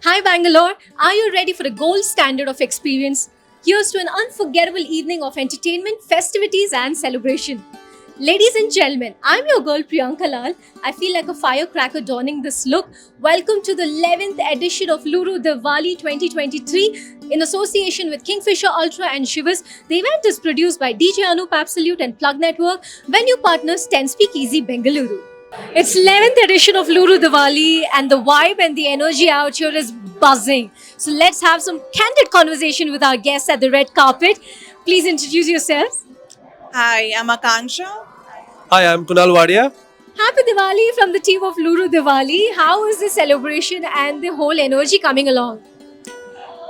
Hi Bangalore, are you ready for a gold standard of experience? Here's to an unforgettable evening of entertainment, festivities, and celebration. Ladies and gentlemen, I'm your girl Priyanka Lal. I feel like a firecracker donning this look. Welcome to the 11th edition of Luru Diwali 2023 in association with Kingfisher Ultra and Shivas. The event is produced by DJ Anup Absolute and Plug Network, venue partners 10 Speakeasy Bengaluru. It's 11th edition of Luru Diwali and the vibe and the energy out here is buzzing. So let's have some candid conversation with our guests at the red carpet. Please introduce yourselves. Hi, I'm Akanksha. Hi, I'm Kunal Wadia. Happy Diwali from the team of Luru Diwali. How is the celebration and the whole energy coming along?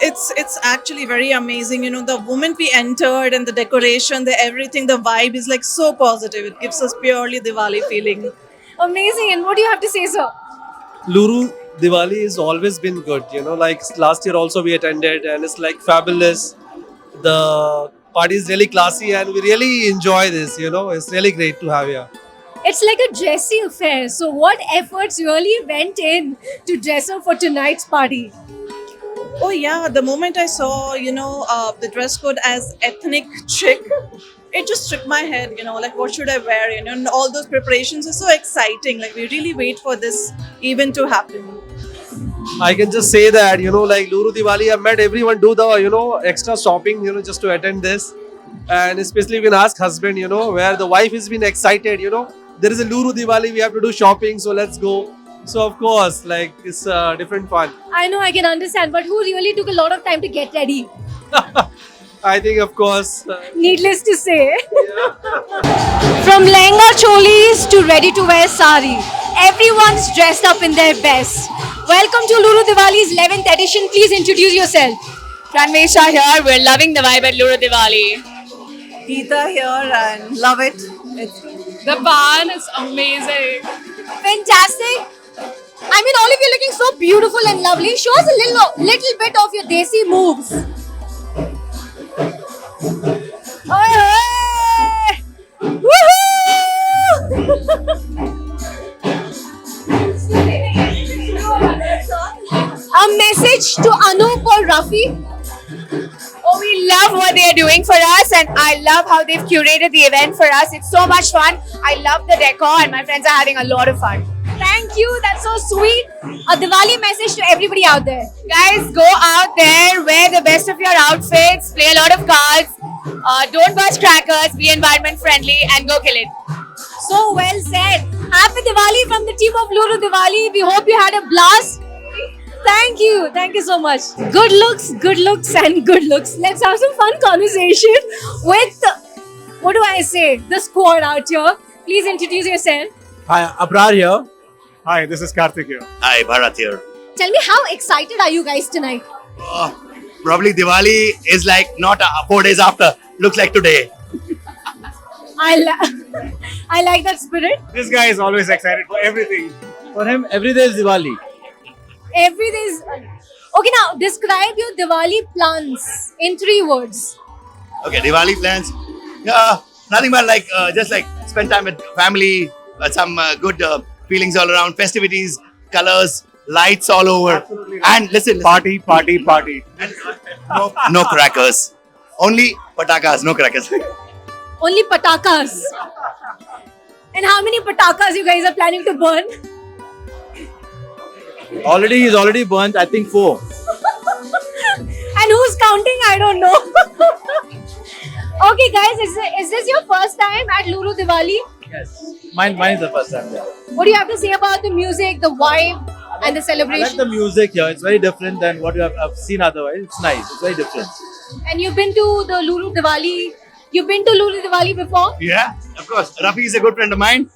It's actually very amazing. You know, the moment we entered and the decoration, the everything, the vibe is like so positive. It gives us purely Diwali feeling. Amazing. And what do you have to say, sir? Luru Diwali has always been good, like last year also we attended and it's like fabulous. The party is really classy and we really enjoy this, it's really great to have here. It's like a dressy affair. So what efforts really went in to dress up for tonight's party? Oh yeah, the moment I saw, the dress code as ethnic chic, it just shook my head, like what should I wear, and all those preparations are so exciting. Like we really wait for this event to happen. I can just say that, like Luru Diwali, I've met everyone do the, extra shopping, just to attend this. And especially you can ask husband, where the wife has been excited, there is a Luru Diwali, we have to do shopping, so let's go. So of course, like it's different fun. I know, I can understand, but who really took a lot of time to get ready? I think of course. Needless to say. From lehenga cholis to ready to wear sari, everyone's dressed up in their best. Welcome to Luru Diwali's 11th edition. Please introduce yourself. Ranvesha here. We're loving the vibe at Luru Diwali. Geeta here and love it. It's The ban is amazing. Fantastic. I mean, all of you looking so beautiful and lovely. Show us a little bit of your desi moves. Oi, oi! Woohoo! A message to Anup or Rafi. Oh, we love what they are doing for us, and I love how they've curated the event for us. It's so much fun. I love the decor, and my friends are having a lot of fun. Thank you. That's so sweet. A Diwali message to everybody out there. Guys, go out there, wear the best of your outfits, play a lot of cards, don't burst crackers, be environment friendly, and go kill it. So well said. Happy Diwali from the team of Luru Diwali. We hope you had a blast. Thank you. Thank you so much. Good looks, and good looks. Let's have some fun conversation with, what do I say, the squad out here. Please introduce yourself. Hi, Abrar here. Hi, this is Karthik here. Hi, Bharat here. Tell me, how excited are you guys tonight? Probably Diwali is like not 4 days after. Looks like today. I like that spirit. This guy is always excited for everything. For him, every day is Diwali. Every day is... Okay, now describe your Diwali plans in 3 words. Okay, Diwali plans. Nothing but like just like spend time with family, some good feelings all around, festivities, colors, lights all over, and listen, Party. and, no crackers, only patakas, no crackers. Only patakas. And how many patakas you guys are planning to burn? He's already burnt, I think 4. And who's counting? I don't know. Okay, guys, is this your first time at Luru Diwali? Yes. Mine is the first time. Yeah. What do you have to say about the music, the vibe, and the I celebration? like the music here. It's very different than what I've seen otherwise. It's nice. It's very different. And you've been to the Luru Diwali. You've been to Luru Diwali before? Yeah, of course. Rafi is a good friend of mine.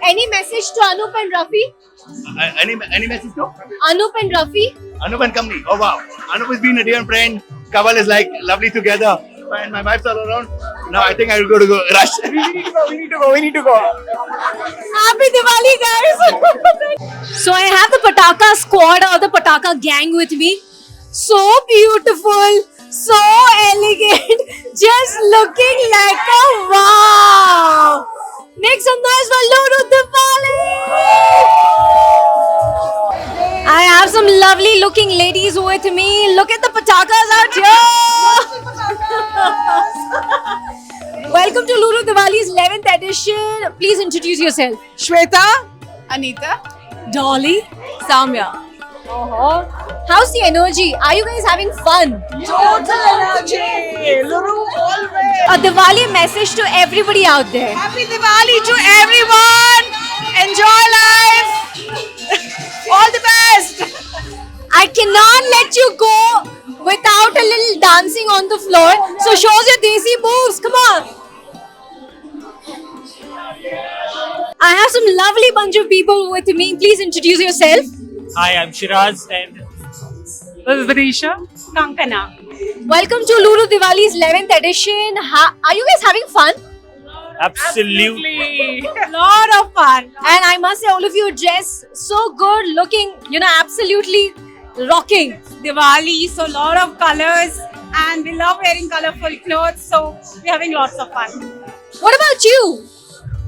Any message to Anup and Rafi? Any message to Anup and Rafi? Anup and company? Oh wow, Anup has been a dear friend. Kaval is like lovely together, and my wife's all around. Now I think I will go rush. We need to go. Happy Diwali, guys! So I have the Pataka squad or the Pataka gang with me. So beautiful, so elegant, just looking like a wow! Make some noise for Luru Diwali! I have some lovely looking ladies with me. Look at the patakas out here! Welcome to Luru Diwali's 11th edition. Please introduce yourself. Shweta, Anita, Dolly. Samya. How's the energy? Are you guys having fun? total energy. Luru always. A Diwali message to everybody out there. Happy Diwali to everyone. Enjoy life. All the best. I cannot let you go without a little dancing on the floor. So show us your desi moves. Come on. I have some lovely bunch of people with me. Please introduce yourself. Hi, I'm Shiraz and this is Vidisha. Kankana. Welcome to Luru Diwali's 11th edition. Are you guys having fun? Absolutely. Lot of fun. And I must say, all of you dress so good, looking, absolutely rocking. Diwali, so lot of colors, and we love wearing colorful clothes, so we're having lots of fun. What about you?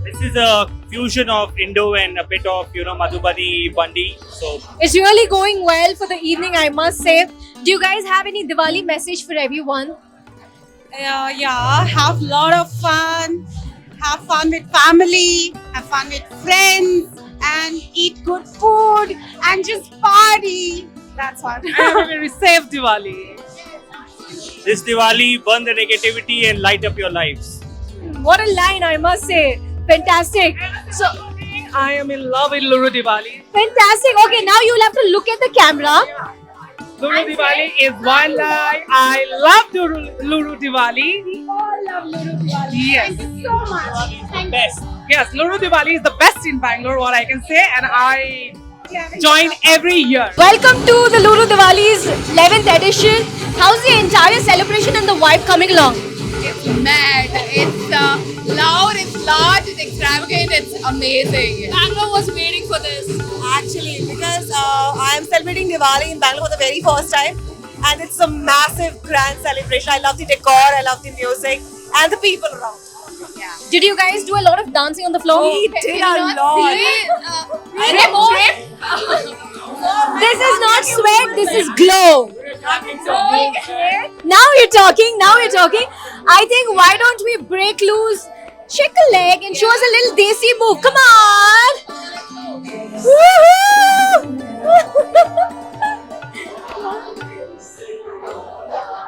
This is a fusion of Indo and a bit of, Madhubani, Bandi. So It's really going well for the evening, I must say. Do you guys have any Diwali message for everyone? Yeah, have lot of fun. Have fun with family, have fun with friends, and eat good food, and just party. That's what. Have a very safe Diwali. this Diwali, burn the negativity and light up your lives. What a line, I must say. Fantastic. So, I am in love with Luru Diwali. fantastic. Okay, now you'll have to look at the camera. Luru Diwali is one lie. I love Luru Diwali. We all love Luru Diwali. Yes. Thank you so much. Diwali is the best. Yes, Luru Diwali is the best in Bangalore, what I can say. And I join every year. Welcome to the Luru Diwali's 11th edition. How's the entire celebration and the vibe coming along? It's mad. It's loud, it's large, it's extravagant, it's amazing. Bangalore was waiting for this. Actually, because I am celebrating Diwali in Bangalore for the very first time, and it's a massive, grand celebration. I love the decor, I love the music, and the people around. Did you guys do a lot of dancing on the floor? We did a lot. This is not sweat, this is glow. Now you're talking, now you're talking. I think why don't we break loose, shake a leg and show us a little desi move. Come on. Woohoo!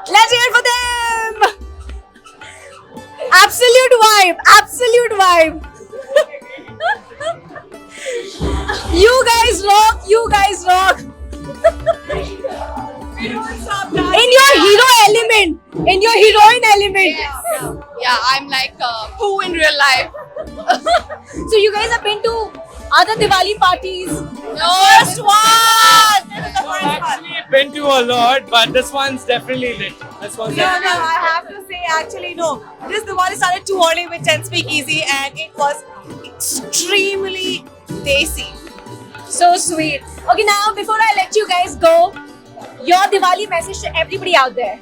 Let's hear it for them. Absolute vibe, absolute vibe. You guys rock, you guys rock. In your hero element, in your heroine element. Yeah, I'm like Pooh in real life. So you guys have been to other Diwali parties? First one! Actually, been to a lot, but this one's definitely lit. This one's No, I have to say, actually, no. This Diwali started too early with 10 Speakeasy, and it was extremely desi. So sweet. Okay, now before I let you guys go, your Diwali message to everybody out there.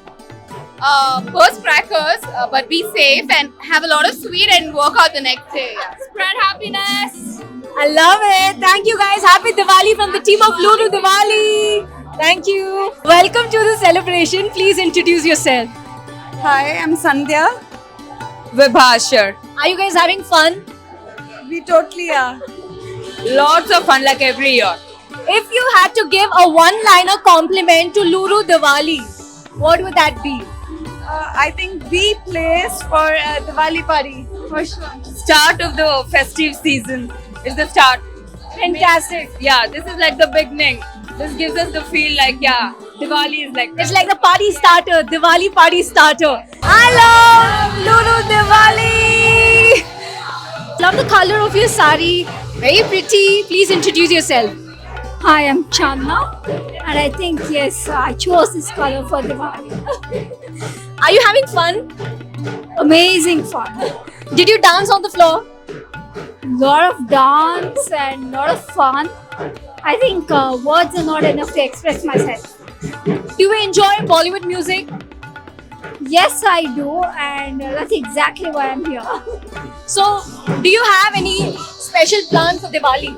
Burst crackers, but be safe and have a lot of sweet and work out the next day. Spread happiness. I love it. Thank you guys. Happy Diwali from the team of Luru Diwali. Thank you. Welcome to the celebration. Please introduce yourself. Hi, I'm Sandhya Vibhashar. Are you guys having fun? We totally are. Lots of fun like every year. If you had to give a one-liner compliment to Luru Diwali, what would that be? I think the place for a Diwali party. For sure. Start of the festive season is the start. Fantastic. Yeah, this is like the beginning. This gives us the feel like, yeah, Diwali is like It's like the party starter, Diwali party starter. I love Luru Diwali. Love the color of your sari. Very pretty. Please introduce yourself. Hi, I'm Chandna, and I think yes, I chose this color for Diwali. Are you having fun? Amazing fun. Did you dance on the floor? Lot of dance and lot of fun. I think words are not enough to express myself. Do you enjoy Bollywood music? Yes, I do, and that's exactly why I'm here. So, do you have any special plan for Diwali?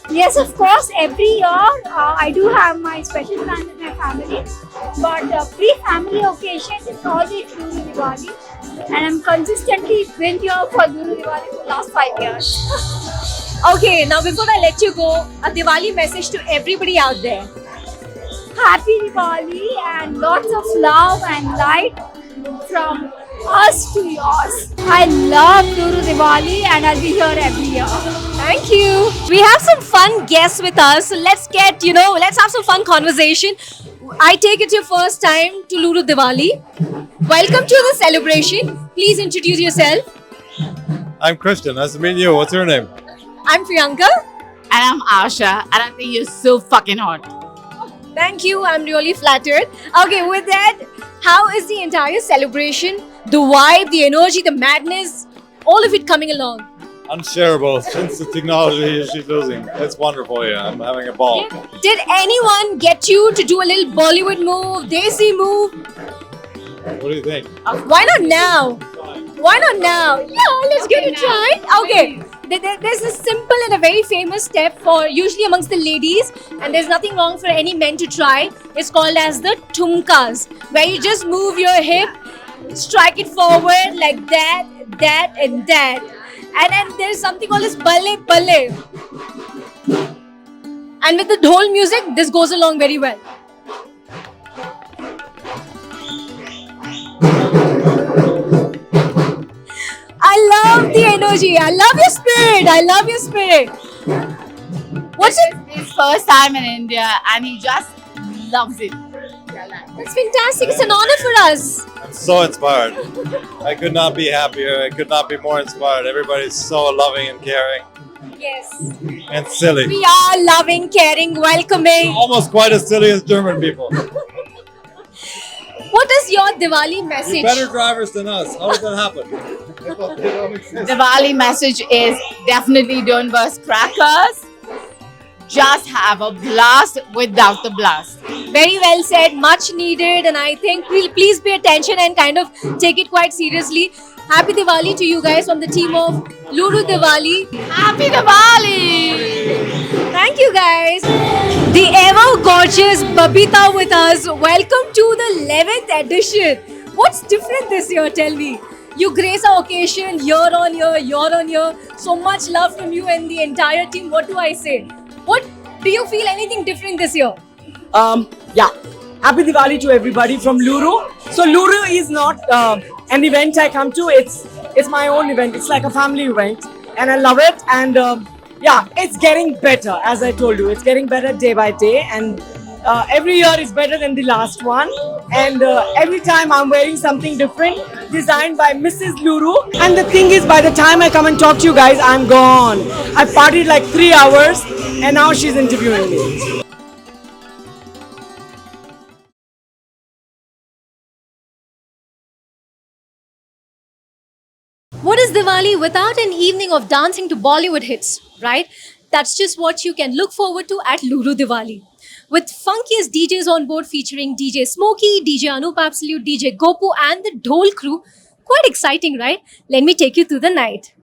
Yes, of course, every year I do have my special plan with my family, but pre-family occasion is always Luru Diwali, and I'm consistently been here for Luru Diwali for the last 5 years. Okay, now before I let you go, a Diwali message to everybody out there. Happy Diwali and lots of love and light from us to yours. I love Luru Diwali and I'll be here every year. Thank you. We have some fun guests with us. So let's have some fun conversation. I take it your first time to Luru Diwali. Welcome to the celebration. Please introduce yourself. I'm Christian. Nice to meet you. What's your name? I'm Priyanka. And I'm Asha, and I think you're so fucking hot. Thank you. I'm really flattered. Okay, with that, how is the entire celebration? The vibe, the energy, the madness, all of it coming along. Unshareable. Since the technology she's losing. It's wonderful, yeah. I'm having a ball. Did anyone get you to do a little Bollywood move, Desi move? What do you think? Why not now? Why not now? Yeah, let's give it a try. Okay. There's a simple and a very famous step for usually amongst the ladies, and there's nothing wrong for any men to try. It's called as the thumkas, where you just move your hip, strike it forward like that, that, and that. And then there's something called as balle balle. And with the whole music, this goes along very well. I love the energy. I love your spirit. I love your spirit. What's it? His first time in India, and he just loves it. That's fantastic. It's an honor for us. I'm so inspired. I could not be happier. I could not be more inspired. Everybody's so loving and caring. Yes. and silly. We are loving, caring, welcoming. Almost quite as silly as German people. What is your Diwali message? Better drivers than us. How did that happen? Diwali message is definitely don't burst crackers. Just have a blast without the blast. Very well said, much needed, and I think we'll please pay attention and kind of take it quite seriously. Happy Diwali to you guys from the team of Luru Diwali. Happy Diwali! Thank you guys. The ever gorgeous Babita with us. Welcome to the 11th edition. What's different this year? Tell me. You grace our occasion year on year. So much love from you and the entire team. What do I say? What do you feel anything different this year? Yeah. Happy Diwali to everybody from Luru. So Luru is not an event I come to. It's my own event. It's like a family event, and I love it. And yeah, it's getting better. As I told you, it's getting better day by day, and every year is better than the last one. And every time I'm wearing something different, designed by Mrs. Luru. And the thing is, by the time I come and talk to you guys, I'm gone. I partied like 3 hours, and now she's interviewing me. What is Diwali without an evening of dancing to Bollywood hits, right? That's just what you can look forward to at Luru Diwali. With funkiest DJs on board featuring DJ Smokey, DJ Anup Absolute, DJ Gopu and the Dhol crew. Quite exciting, right? Let me take you through the night.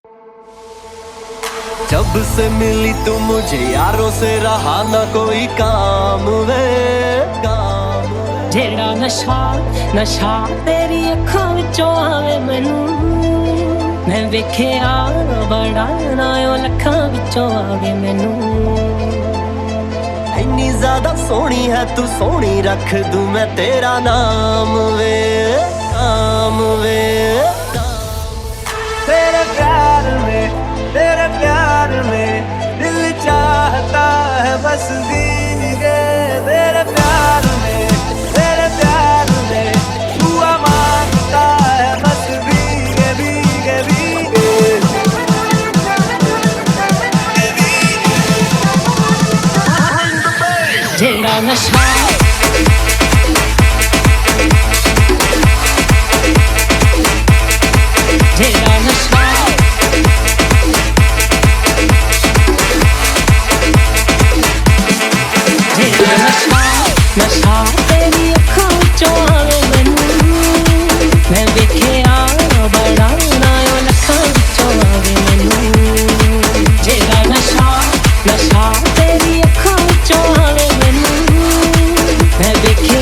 जब से मिली तू मुझे यारों से रहा ना कोई काम वे जेड़ा नशा तेरी अखां विचों आवे मैनू मैं वेखिया बड़ा ना ओ लखां विचों आवे मैनू इन्नी ज्यादा सोहनी है तू सोहनी रख दूं मैं तेरा नाम वे तेरे प्यार में दिल चाहता है बस भीगे तेरे प्यार में दुआ मांगता है बस भीगे जेड़ा नशा नशा तेरी अखां विचों आवे मैनू मैं वेखिया बड़ा ना ओ लखां विचों आवे मैनू जेड़ा नशा तेरी अखां विचों आवे मैनू मैं वेखिया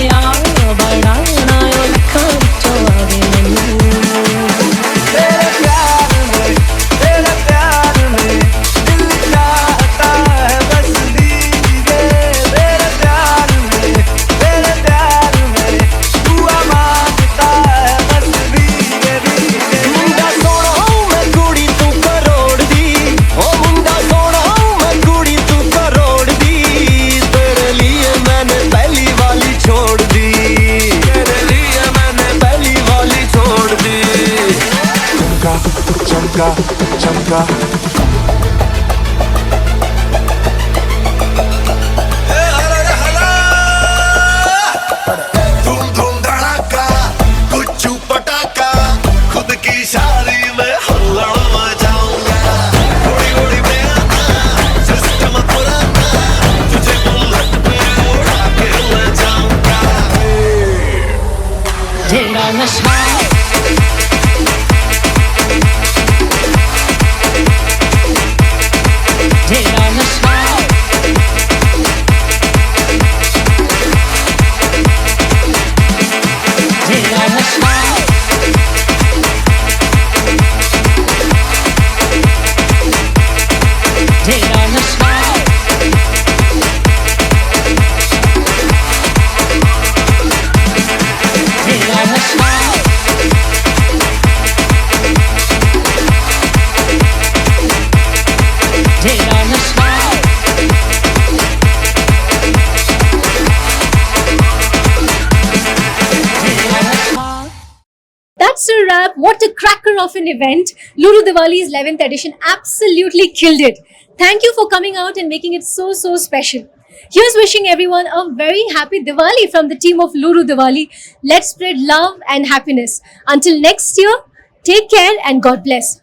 wrap. What a cracker of an event. Luru Diwali's 11th edition absolutely killed it. Thank you for coming out and making it so special. Here's wishing everyone a very happy Diwali from the team of Luru Diwali. Let's spread love and happiness. Until next year, take care and God bless.